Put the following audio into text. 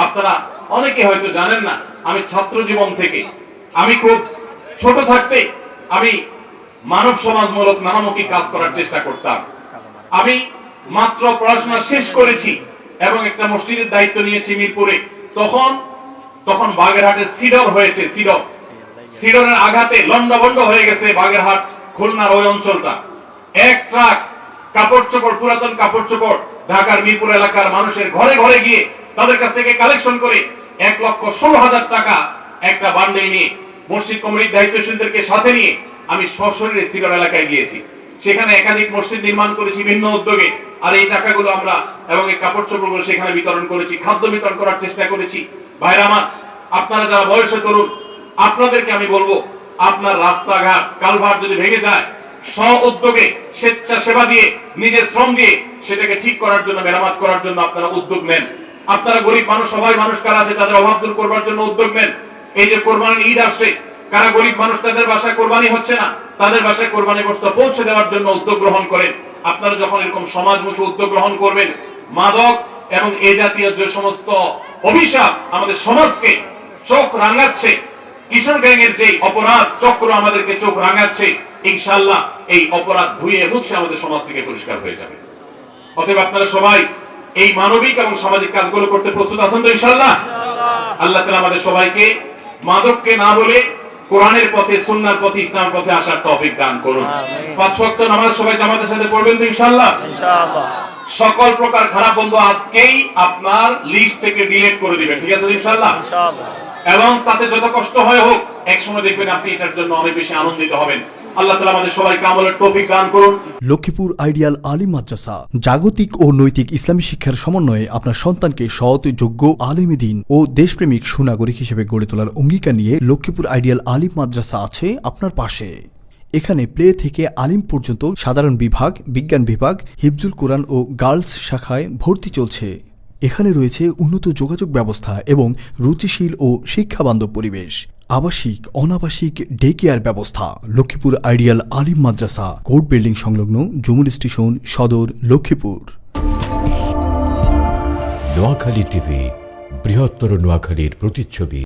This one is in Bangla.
আপনারা অনেকে হয়তো জানেন না, আমি ছাত্র জীবন থেকে, আমি খুব ছোট থাকতে আমি মানব সমাজমূলক নানামুখী কাজ করার চেষ্টা করতাম। আমি মাত্র পড়াশোনা শেষ করেছি এবং একটা মসজিদের দায়িত্ব নিয়েছি মিরপুরে। তখন বাগেরহাটে সিডর হয়েছে। সিডরের আঘাতে লন্ডভন্ড হয়ে গেছে বাগেরহাট খুলনার ওই অঞ্চলটা। এক ট্রাক কাপড় চোপড়, পুরাতন কাপড় চোপড় ঢাকার মিরপুর এলাকার মানুষের ঘরে ঘরে গিয়ে তাদের কাছ থেকে কালেকশন করে 1,16,000 টাকা একটা বান্ডেল নিয়ে মসজিদ কমিটির দায়িত্বশীলদেরকে সাথে নিয়ে আমি সশরীরে সিডর এলাকায় গিয়েছি। সেখানে একাধিক মসজিদ নির্মাণ করেছি ভিন্ন উদ্যোগে। আর এই টাকাগুলো আমরা এবং এই কাপড় চোপড়গুলো সেখানে বিতরণ করেছি, খাদ্য বিতরণ করার চেষ্টা করেছি। ভাইরা আমার, আপনারা যারা বয়সে তরুণ, আপনাদেরকে আমি বলবো, আপনার রাস্তাঘাট কালভার্ট যদি ভেঙে যায়, স্ব উদ্যোগে স্বেচ্ছাসেবা দিয়ে নিজের শ্রম দিয়ে সেটাকে ঠিক করার জন্য, মেরামত করার জন্য আপনারা উদ্যোগ নেন। আপনারা গরিব মানুষ, সবাই মানুষ কারা আছে তাদের অভাব দূর করবার জন্য উদ্যোগ নেন। এই যে কোরবানির ঈদ আসছে, কারা গরিব মানুষ তাদের বাসায় কোরবানি হচ্ছে না, তাদের বাসায় কোরবানি বস্তু পৌঁছে দেওয়ার জন্য উদ্যোগ গ্রহণ করেন। আপনারা যখন এরকম সমাজমুখী উদ্যোগ গ্রহণ করবেন, মাদক এবং এ জাতীয় যে সমস্ত অভিশাপ আমাদের সমাজকে চোখ রাঙাচ্ছে, কিশোর গ্যাংয়ের যে অপরাধ চক্র আমাদেরকে চোখ রাঙাচ্ছে, ইনশাআল্লাহ এই অপরাধ ধুয়ে মুছে আমাদের সমাজ থেকে পরিষ্কার হয়ে যাবে। অতএব আপনারা সবাই এই মানবিক এবং সামাজিক কাজগুলো করতে প্রস্তুত আছেন তো ইনশাআল্লাহ? আল্লাহ তাআলা আমাদের সবাইকে মাদককে না বলে কোরআনের পথে, সুন্নাহর পথে, ইসলামের পথে আসার তৌফিক দান করুন। 5 ওয়াক্ত নামাজ সবাই জামাতের সাথে পড়বেন তো ইনশাআল্লাহ? ইনশাআল্লাহ। সকল প্রকার খারাপ বন্ধু আজকেই আপনার লিস্ট থেকে ডিলিট করে দিবেন, ঠিক আছে ইনশাআল্লাহ? ইনশাআল্লাহ। এবং তাতে যত কষ্ট হয় হোক, একসময় দেখবেন আপনি এটার জন্য অনেক বেশি আনন্দিত হবেন। আল্লাহ তাআলা আমাদের সবাইকে আমলের তৌফিক দান করুন। লক্ষ্মীপুর আইডিয়াল আলিম মাদ্রাসা জাগতিক ও নৈতিক ইসলামী শিক্ষার সমন্বয়ে আপনার সন্তানকে সৎ, যোগ্য, আলেম দ্বীন ও দেশপ্রেমিক সুনাগরিক হিসেবে গড়ে তোলার অঙ্গীকার নিয়ে লক্ষ্মীপুর আইডিয়াল আলিম মাদ্রাসা আছে আপনার পাশে। এখানে প্লে থেকে আলিম পর্যন্ত সাধারণ বিভাগ, বিজ্ঞান বিভাগ, হিফজুল কোরআন ও গার্লস শাখায় ভর্তি চলছে। এখানে রয়েছে উন্নত যোগাযোগ ব্যবস্থা এবং রুচিশীল ও শিক্ষাবান্ধব পরিবেশ, আবাসিক, অনাবাসিক ডে কেয়ার ব্যবস্থা। লক্ষ্মীপুর আইডিয়াল আলিম মাদ্রাসা, কোর্ট বিল্ডিং সংলগ্ন, জুমুল স্টেশন, সদর, লক্ষ্মীপুর। নোয়াখালী টিভি, বৃহত্তর নোয়াখালীর প্রতিচ্ছবি।